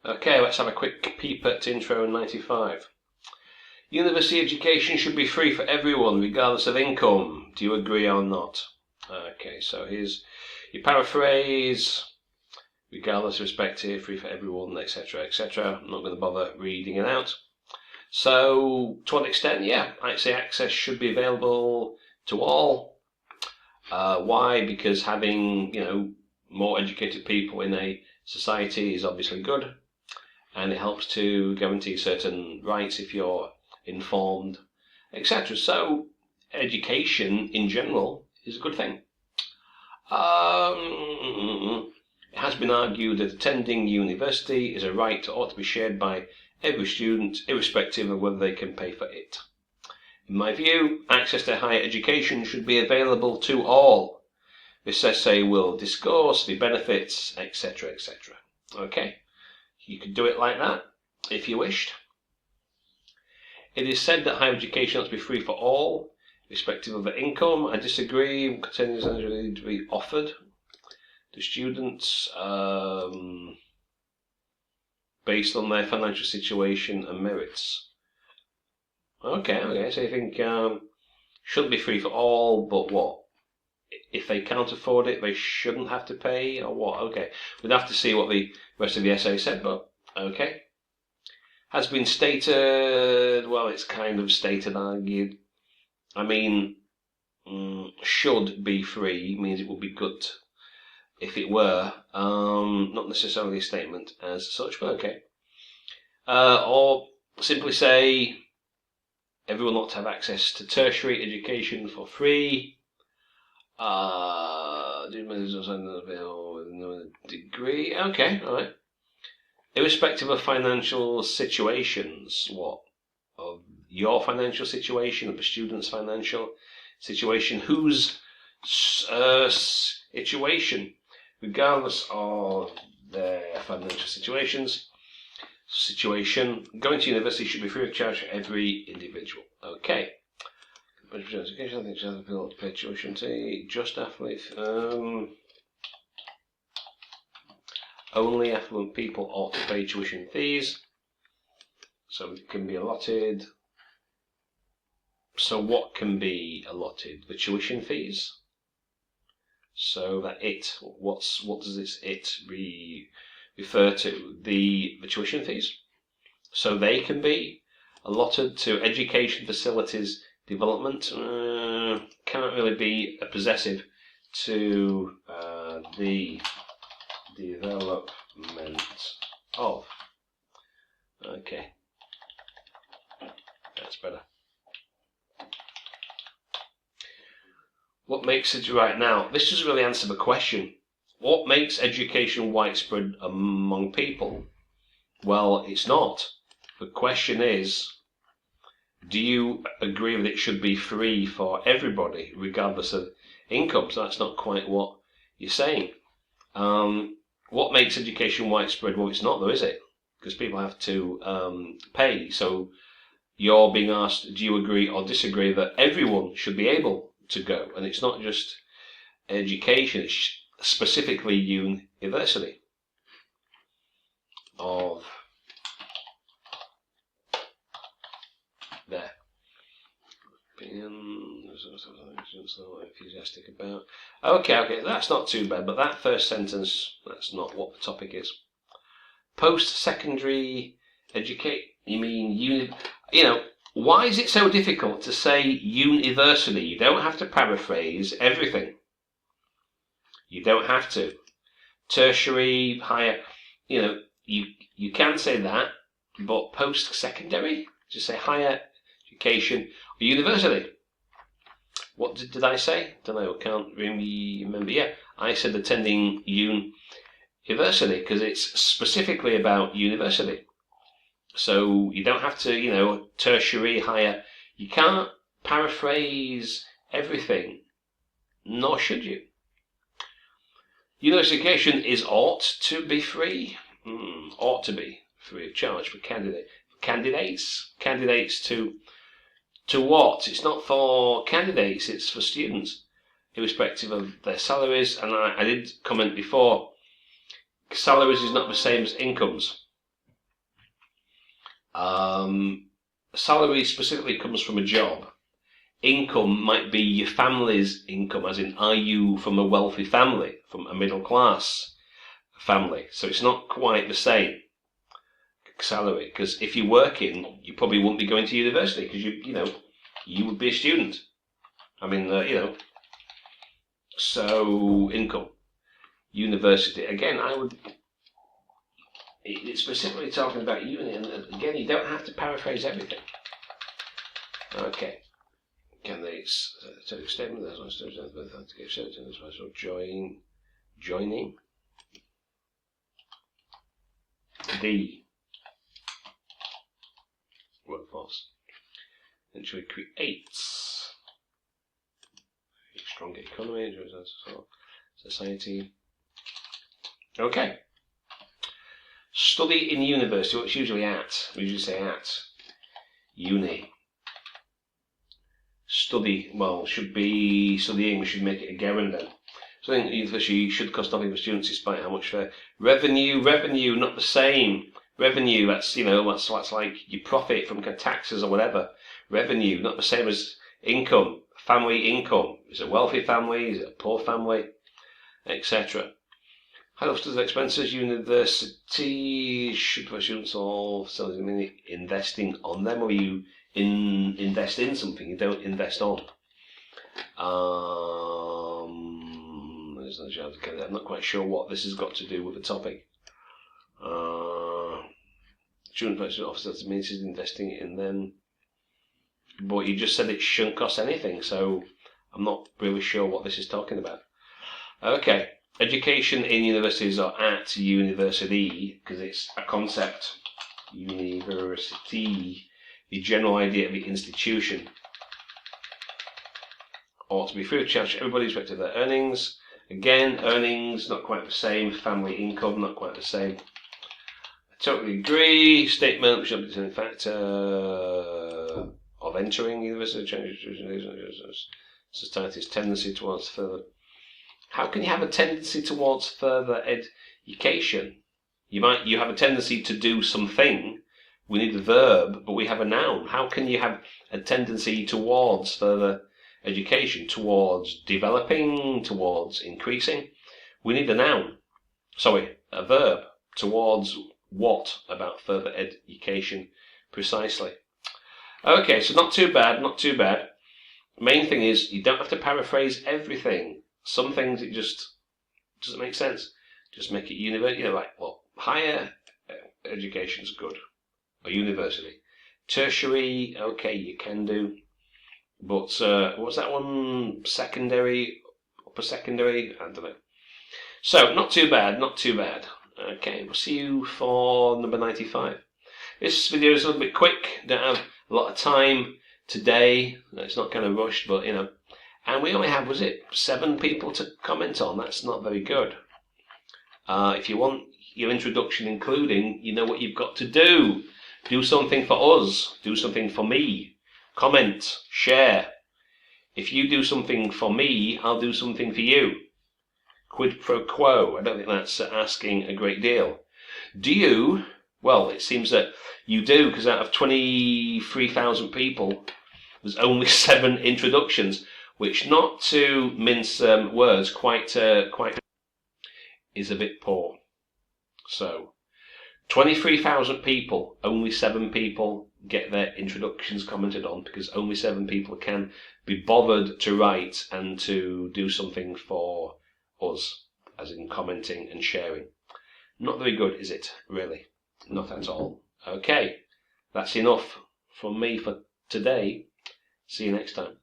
Okay, let's have a quick peep at Intro 95. University education should be free for everyone, regardless of income. Do you agree or not? Okay, so here's your paraphrase. Regardless of respective, free for everyone, etc., etc. I'm not going to bother reading it out. So, to what extent? Yeah, I'd say access should be available to all. Why? Because having, more educated people in a society is obviously good, and it helps to guarantee certain rights if you're informed, etc. So, education in general is a good thing. It has been argued that attending university is a right that ought to be shared by every student, irrespective of whether they can pay for it. In my view, access to higher education should be available to all. This essay will discuss the benefits, etc., etc. Okay, you could do it like that if you wished. It is said that higher education ought to be free for all, irrespective of their income. I disagree. Continues to be offered to students based on their financial situation and merits. Okay, so you think should be free for all, but what? If they can't afford it, they shouldn't have to pay, or what? Okay, we'd have to see what the rest of the essay said, but okay. Has been stated, well, it's kind of stated, argued. I mean, should be free means it would be good if it were, not necessarily a statement as such, but okay. Or simply say everyone ought to have access to tertiary education for free. Degree. Okay, alright. Irrespective of financial situations, what? Of your financial situation, of the student's financial situation, whose situation, regardless of their financial situation, going to university should be free of charge for every individual. Okay. Education, I think she has to pay tuition fee. Just affluent. Only affluent people ought to pay tuition fees, so it can be allotted. So what can be allotted? The tuition fees. So that what does this refer to? The tuition fees. So they can be allotted to education facilities development. Can't really be a possessive to the development of. Okay, that's better. What makes it right now? This doesn't really answer the question. What makes education widespread among people? Well, it's not. The question is, do you agree that it should be free for everybody, regardless of income? So that's not quite what you're saying. What makes education widespread? Well, it's not though, is it? Because people have to pay. So you're being asked, do you agree or disagree that everyone should be able to go? And it's not just education, it's specifically university of there. Enthusiastic about. Okay, that's not too bad, but that first sentence, that's not what the topic is. Post-secondary educate, you mean why is it so difficult to say universally? You don't have to paraphrase everything. You don't have to. Tertiary, higher, you can say that, but post-secondary, just say higher education or university. What did I say? Don't know, can't really remember. Yeah, I said attending university because it's specifically about university. So you don't have to, tertiary, higher. You can't paraphrase everything, nor should you. University education is ought to be free. Ought to be free of charge for candidates to what? It's not for candidates, it's for students, irrespective of their salaries. And I did comment before, salaries is not the same as incomes. Salary specifically comes from a job. Income might be your family's income, as in, are you from a wealthy family, from a middle class family? So it's not quite the same salary, because if you're working, you probably wouldn't be going to university, because you would be a student. I mean, so income, university. Again, it's specifically talking about uni, and again, you don't have to paraphrase everything. Okay. Can they take a statement? There's no joining. The workforce. Eventually creates a stronger economy, society. Okay. Study in university. What's usually at? We usually say at. Uni. Study, well, should be studying. We should make it a gerund then. So I think university should cost nothing for students despite how much fair. Revenue, not the same. Revenue, that's like your profit from taxes or whatever. Revenue, not the same as income. Family income. Is it a wealthy family? Is it a poor family? Etc. How much does expenses? University should for students all investing on them, or you invest in something, you don't invest on. I'm not quite sure what this has got to do with the topic. Student purchasing officers means is investing in them, but you just said it shouldn't cost anything, so I'm not really sure what this is talking about. Okay, education in universities or at university, because it's a concept. University. The general idea of the institution ought to be free of charge to everybody respect to their earnings. Again, earnings, not quite the same. Family income, not quite the same. I totally agree. Statement, which is a factor of entering university, society's tendency towards further. How can you have a tendency towards further education? You have a tendency to do something. We need a verb, but we have a noun. How can you have a tendency towards further education, towards developing, towards increasing? We need a noun. Sorry, a verb. Towards what about further education precisely? Okay, so not too bad. Main thing is you don't have to paraphrase everything. Some things it just doesn't make sense. Just make it university. Higher education's good. Or university. Tertiary, okay, you can do. But what's that one? Secondary, upper secondary? I don't know. So, not too bad. Okay, we'll see you for number 95. This video is a little bit quick. Don't have a lot of time today. It's not kind of rushed, but And we only have, 7 people to comment on? That's not very good. If you want your introduction including, you know what you've got to do. Do something for us. Do something for me. Comment. Share. If you do something for me, I'll do something for you. Quid pro quo. I don't think that's asking a great deal. Do you? Well, it seems that you do, because out of 23,000 people, there's only 7 introductions, which, not to mince words, quite is a bit poor. So, 23,000 people, only 7 people get their introductions commented on, because only 7 people can be bothered to write and to do something for us, as in commenting and sharing. Not very good, is it? Really? Not at all. Okay, that's enough from me for today. See you next time.